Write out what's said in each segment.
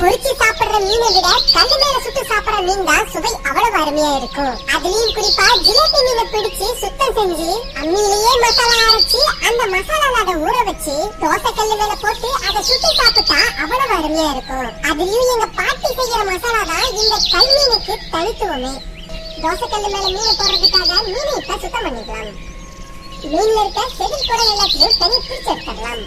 பொரிச்சு சாப்பிடுற மீனை விட கல்லு மேல சுட்டு சாப்பிடுற மீன் தான் சுவை அவ்வளவு அருமையா இருக்கும். அதுலயும் குறிப்பா ஜிலேபி மீனை பிடிச்சு சுத்தம் செஞ்சு அம்மியிலேயே மசாலா அரைச்சு அந்த மசாலால அதை ஊற வச்சு தோசை கல்லு மேல போட்டு அதை சுட்டு சாப்பிட்டா அவ்வளவு அருமையா இருக்கும். அதுலயும் எங்க பாட்டி செய்யற மசாலா தான் இந்த கல் மீனுக்கு தனித்துவமே. தோசை கல்லு மேல மீனை போடுறதுக்காக மீனை இப்ப சுத்தம் பண்ணிக்கலாம். மீன்ல இருக்க செதில் கூட எல்லாத்தையும் தனி பிரிச்சு எடுத்துடலாம்.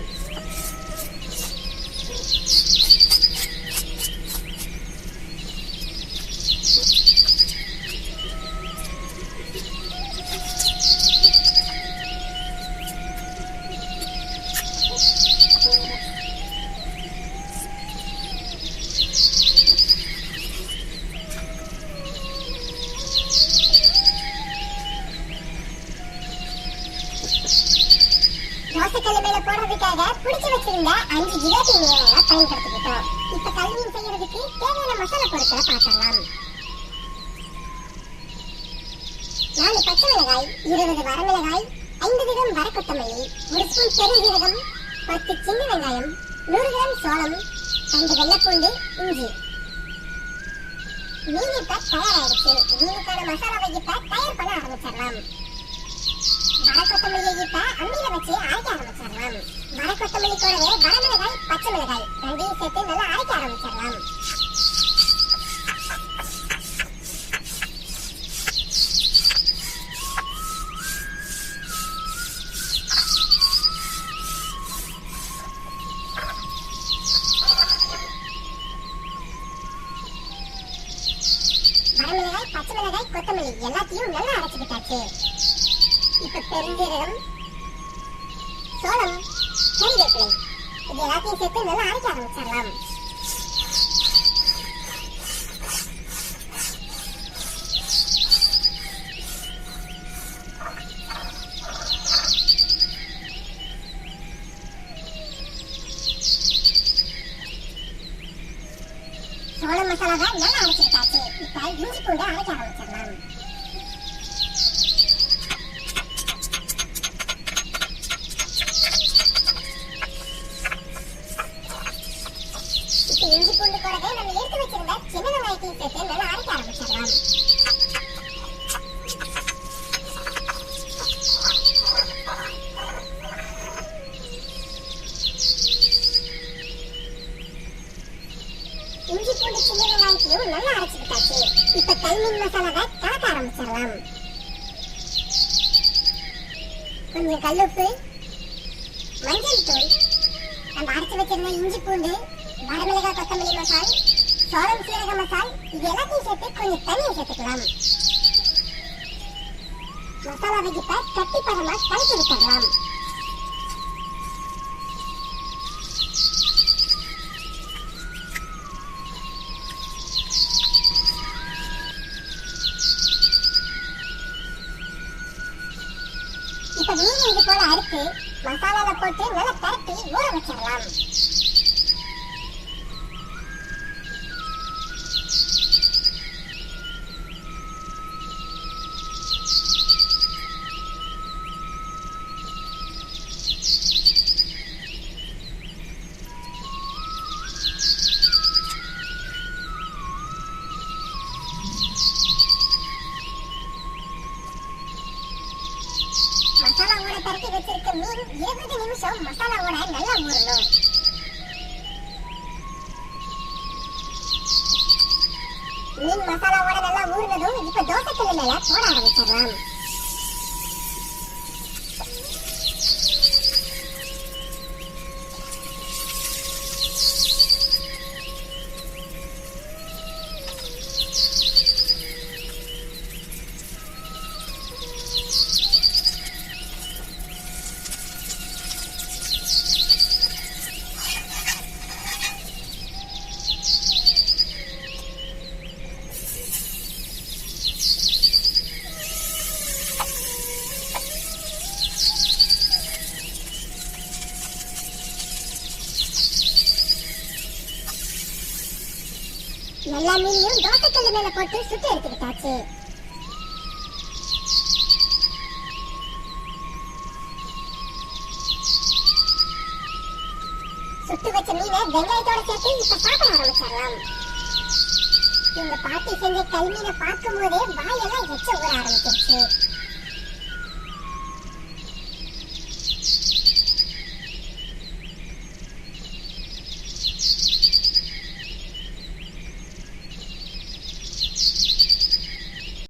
தோசைக்கல்லு மேல போடுறதுக்காக பிடிச்சு வச்சிருந்த 5 ஜிலேபி மீனை பயன்படுத்திக்கிட்டோம். இப்ப கல் மீன் செய்யறதுக்கு தேவையான மசாலா பொருட்களை பார்க்கலாம். 4 பச்சை மிளகாய், 20 வரமிளகாய், 50 கிராம் வர கொத்தமல்லி, 1 ஸ்பூன் பெருஞ்சீரகம், 10 சின்ன வெங்காயம், 100 கிராம் சோளம், 2 வெள்ளைப்பூண்டு, இஞ்சி. மீன் இப்ப தயாராயிடுச்சு. மீனுக்கான மசாலாவை இப்ப தயார் பண்ண ஆரம்பிச்சிடலாம். வர கொத்தமல்லியை இப்ப அம்மியில வச்சு அரைக்க ஆரம்பிச்சிடலாம். வர கொத்தமல்லி கூடவே வரமிளகாய், பச்சை மிளகாய் ரெண்டையும் சேர்த்து நல்லா அரைக்க ஆரம்பிச்சிடலாம். வரமிளகாய், பச்சை மிளகாய், கொத்தமல்லி எல்லாத்தையும் நல்லா அரைச்சுக்கிட்டாச்சு. இப்ப பெருஞ்சீரகம், சோளம், கறிவேப்பிலை இது எல்லாத்தையும் சேர்த்து நல்லா அரைக்க ஆரம்பிச்சிடலாம். சோள மசாலாவை நல்லா அரைச்சுக்கிட்டாச்சு. இப்ப இஞ்சி பூண்டு அரைக்க ஆரம்பிச்சிடலாம். இஞ்சி பூண்டு கூடவே நம்ம எடுத்து வச்சிருந்த சின்ன வெங்காயத்தையும் சேர்த்து நல்லா அரைக்க ஆரம்பிச்சிடலாம். இஞ்சி பூண்டு சின்ன வெங்காயத்தையும் நல்லா அரைச்சுக்கிட்டாச்சு. இப்ப கல் மீன் மசாலாவை கலக்க ஆரம்பிச்சிடலாம். கொஞ்சம் கல்லுப்பு, மஞ்சள் தூள், நம்ம அரைச்சு வச்சிருந்த இஞ்சி பூண்டு, வரமிளகாய், கொத்தமல்லி மசால், சோளம், சீரக மசால் இது எல்லாத்தையும் சேர்த்து கொஞ்சம் தண்ணியை சேர்த்துக்கலாம். மசாலாவை இப்ப கட்டி பதமா கலக்கி விட்டுடலாம். இப்ப மீன் இது போல அறுத்து மசாலால போட்டு நல்லா பரட்டி ஊற வச்சிடலாம். மசாலாவோட பரட்டி வச்சிருக்க மீன் 20 நிமிஷம் மசாலாவோட நல்லா ஊறணும். மீன் மசாலாவோட நல்லா ஊறினதும் இப்ப தோசைக்கல்லு மேல போட ஆரம்பிச்சிடலாம். எல்லா மீனையும் தோசைக்கல்லு மேல போட்டு சுட்டு எடுத்துக்கிட்டாச்சு. சுட்டு வச்ச மீனை வெங்காயத்தோட சேர்த்து இப்ப சாப்பிட ஆரம்பிச்சிடலாம். எங்க பாட்டி செஞ்ச கல்மீனை பார்க்கும் போதே வாயெல்லாம் எச்ச ஊற ஆரம்பிச்சிருச்சு.